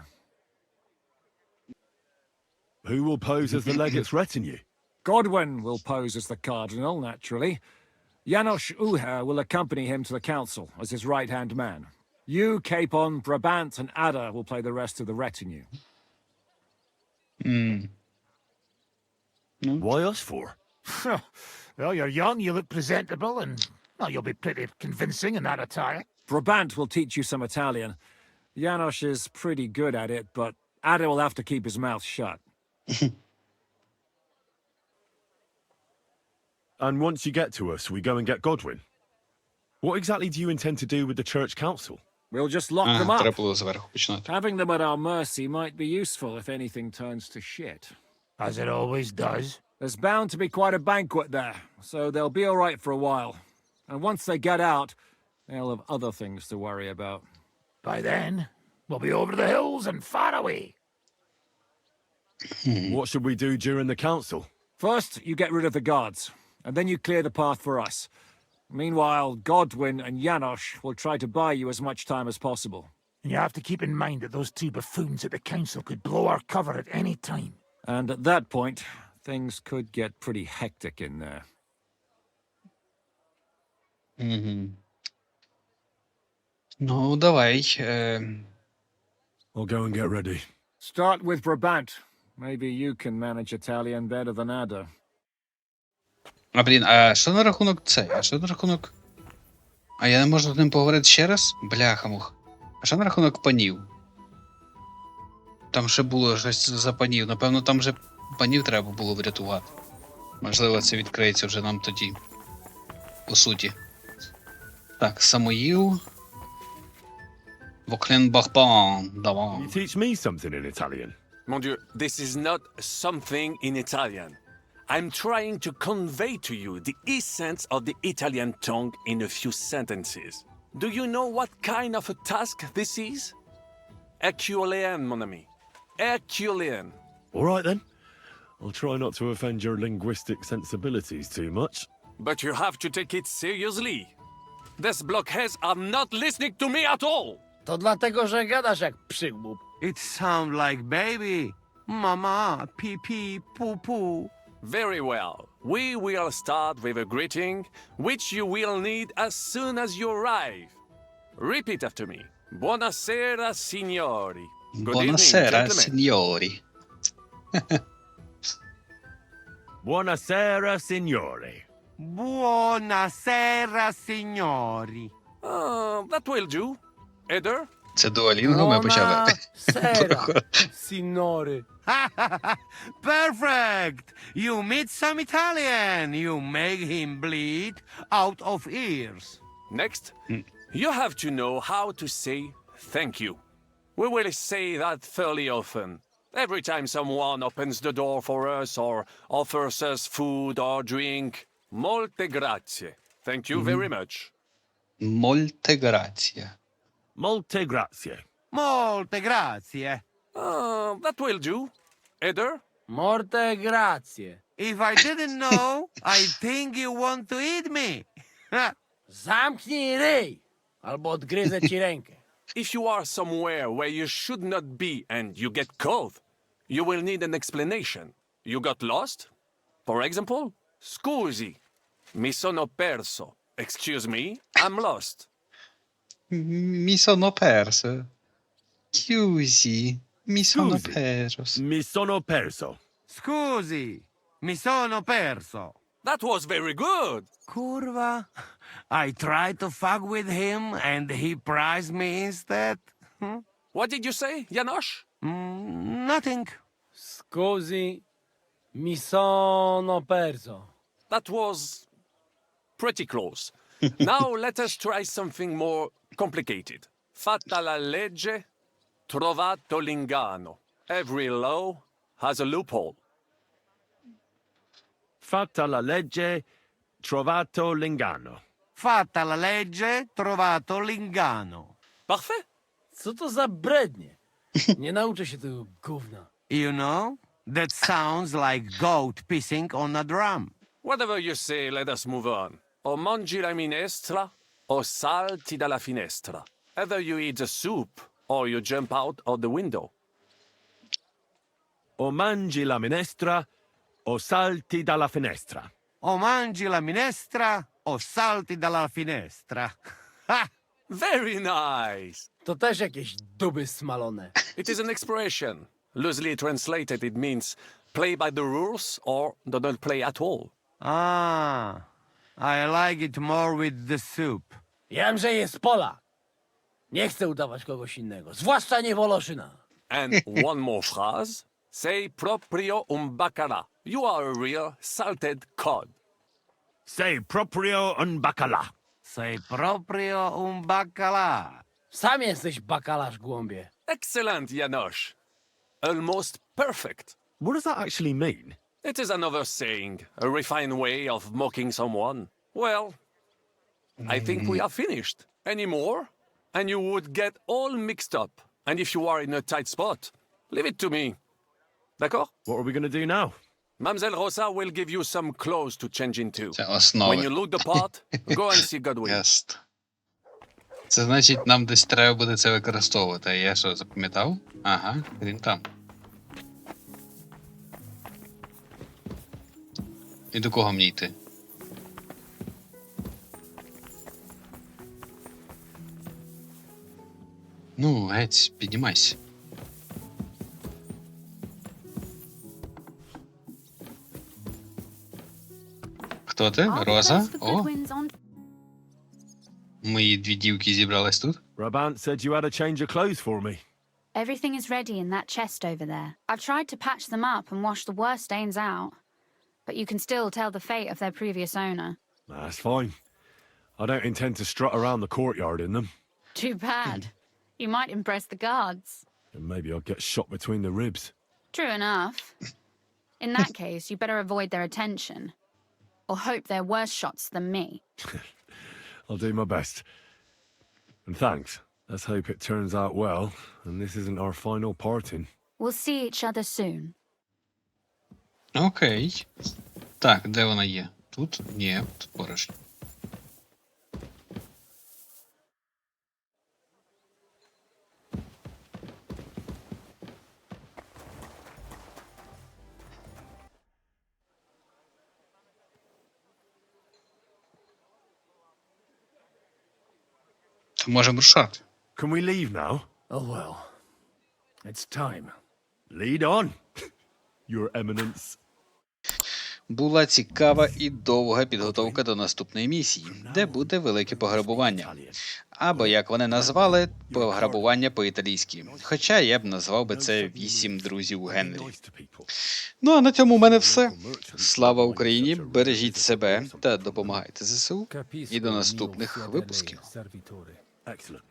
Who will pose as the legate's retinue? Godwin will pose as the cardinal, naturally. Janos Uher will accompany him to the council as his right-hand man. You, Capon, Brabant, and Ada will play the rest of the retinue. Why us for? Well, you're young, you look presentable, and well, you'll be pretty convincing in that attire. Brabant will teach you some Italian. Janos is pretty good at it, but Ada will have to keep his mouth shut. And once you get to us, we go and get Godwin. What exactly do you intend to do with the church council? We'll just lock them up. Треба було зверху починати. Having them at our mercy might be useful if anything turns to shit. As it always does. There's bound to be quite a banquet there, so they'll be all right for a while. And once they get out, they'll have other things to worry about. By then, we'll be over the hills and far away. What should we do during the council? First, you get rid of the guards, and then you clear the path for us. Meanwhile, Godwin and Janos will try to buy you as much time as possible. And you have to keep in mind that those two buffoons at the council could blow our cover at any time. And at that point, things could get pretty hectic in there. Ну, давай. I'll go and get ready. Start with Brabant. Maybe you can manage Italian better than Ada. А блін, а що на рахунок цей? А що на рахунок. А я не можу з ним поговорити ще раз? Бляха-мух. А що на рахунок панів? Там ще було щось за панів. Напевно, там вже панів треба було врятувати. Можливо, це відкриється вже нам тоді. По суті. Так, Самуїл. Вокленбахпан. Давай. Can you teach me something in Italian? Mon Dieu, this is not something in Italian. I'm trying to convey to you the essence of the Italian tongue in a few sentences. Do you know what kind of a task this is? Herculean, mon ami. Herculean. All right then. I'll try not to offend your linguistic sensibilities too much. But you have to take it seriously. These blockheads are not listening to me at all. To dlatego, że gadasz jak przygłup. It sounds like baby. Mama, pee pee, poo poo. Very well. We will start with a greeting, which you will need as soon as you arrive. Repeat after me. Buonasera, signori. Good Buonasera, evening, gentlemen. signori. Buonasera, signori. Buonasera, signori. That will do. Eder? Це дуалінго ми почали. Sera, signori. Perfect! You meet some Italian. You make him bleed out of ears. Next, you have to know how to say thank you. We will say that fairly often. Every time someone opens the door for us or offers us food or drink. Molte grazie. Thank you very much. Molte grazie. Molte grazie. Molte grazie. That will do. Eder? Morte grazie. If I didn't know, I think you want to eat me. Zamknij ryj, albo odgryzę ci rękę. If you are somewhere where you should not be and you get cold, you will need an explanation. You got lost? For example, scusi, mi sono perso. Excuse me, I'm lost. Mi sono perso. Chiusi. Mi sono Scusi. perso. Mi sono perso. Scusi, mi sono perso. That was very good. Curva. I tried to fuck with him and he prized me instead. What did you say, Janosch? Nothing. Scusi, mi sono perso. That was pretty close. Now let us try something more complicated. Fatta la legge, trovato l'inganno. Every law has a loophole. Fatta la legge, trovato l'inganno. Fatta la legge, trovato l'inganno. Parfait. Co to za brednie? Nie nauczę się tego gówna. You know, that sounds like goat pissing on a drum. Whatever you say, let us move on. O mangi la minestra, o salti dalla finestra. Either you eat the soup, or you jump out of the window. O mangi la minestra, o salti dalla finestra. O mangi la minestra, o salti dalla finestra. Ha! Very nice. To też jakieś duby smalone. It is an expression. Loosely translated, it means play by the rules or do not play at all. Ah, I like it more with the soup. Wiem, że jest Polak. Nie chcę udawać kogoś innego, zwłaszcza nie Woloszyna. And one more phrase. Sei proprio un bacala. You are a real salted cod. Sei proprio un bacala. Sei proprio un baccalà. Sam jesteś bakalarz, głąbie. Excellent, Janosch. Almost perfect. What does that actually mean? It is another saying, a refined way of mocking someone. Well, I think we are finished. Any more? And you would get all mixed up. And if you are in a tight spot, leave it to me. D'accord? What are we going to do now? Mamselle Rosa will give you some clothes to change into. Це основи. When you look the part, go and see Godwin. Ясно. Це значить, нам десь треба буде це використовувати. А я що, запам'ятав? Ага, він там. І до кого мені йти? Ну, геть, піднімайся. Хто ти? Роза? О, мої дві дівки зібрались тут. Brabant said you had a change of clothes for me. Everything is ready in that chest over there. I've tried to patch them up and wash the worst stains out, but you can still tell the fate of their previous owner. That's fine. I don't intend to strut around the courtyard in them. Too bad. You might impress the guards. And maybe I'll get shot between the ribs. True enough. In that case, you better avoid their attention. Or hope they're worse shots than me. I'll do my best. And thanks. Let's hope it turns out well, and this isn't our final parting. We'll see each other soon. Окей. Так, де вона є? Тут? Ні, тут порожньо. То можемо рушати. Can we leave now? Oh well. It's time. Lead on, Your Eminence. Була цікава і довга підготовка до наступної місії, де буде велике пограбування. Або, як вони назвали, пограбування по-італійськи. Хоча я б назвав би це 8 друзів Генрі. Ну а на цьому у мене все. Слава Україні, бережіть себе та допомагайте ЗСУ. І до наступних випусків. Excellent.